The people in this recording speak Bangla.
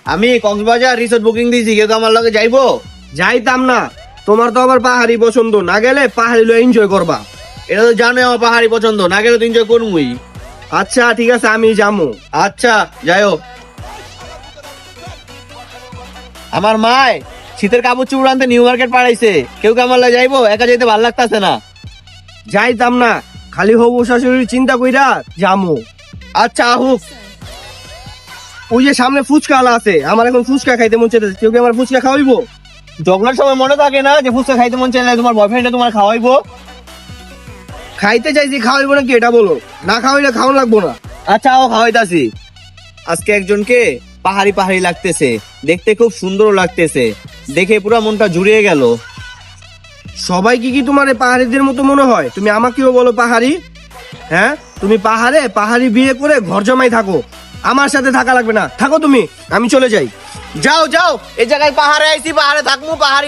আমি কক্সবাজার রিসোর্ট বুকিং দিয়েছি, কেউ আমার লগে যাইবো? যাইতাম না, তোমার তো আবার পাহাড়ি পছন্দ, না গেলে পাহাড়ি এনজয় করবা। এটা তো জানো আমার পাহাড়ি পছন্দ, না গেলে তো এনজয় করবই। আচ্ছা ঠিক আছে, আমি যাবো। আচ্ছা যাই হোক। আমার মায় শীতের কাপড় চুপড় আনতে নিউ মার্কেট পাঠাইছে, কেউ আমার লগে যাইবো? একা যাইতে ভালো লাগতাছে না। যাইতাম না, খালি হবু শাশুড়ির চিন্তা কইরা যামু। আচ্ছা আহুক। ওই যে সামনে ফুচকা আলা আছে, আমার এখন ফুচকা খাইতে মন চাইতেছে, কেউ কি আমার ফুচকা খাওয়াইবো? ঝগড়ার সময় মনে থাকে না যে ফুচকা খাইতে মন চাইলে তোমার বয়ফ্রেন্ডে তোমার খাওয়াইবো? খাইতে চাইছি, খাওয়াইবো নাকি এটা বলো, না খাওয়াইলে খাওয়ান লাগবো না। আচ্ছা ও খাওয়াইতাছি। আজকে একজনকে পাহাড়ি পাহাড়ি লাগতেছে, দেখতে খুব সুন্দর লাগতেছে, দেখে পুরো মনটা জুড়িয়ে গেল। সবাই কি তোমার এই পাহাড়িদের মতো মনে হয়? তুমি আমাকেও বলো পাহাড়ি? হ্যাঁ, তুমি পাহাড়ি বিয়ে করে ঘর জমাই থাকো, আমার সাথে থাকা লাগবে না, থাকো তুমি, আমি চলে যাই। যাও যাও, এই জায়গায় পাহাড়ে আইছি, পাহাড়ে থাকবো, পাহাড়ি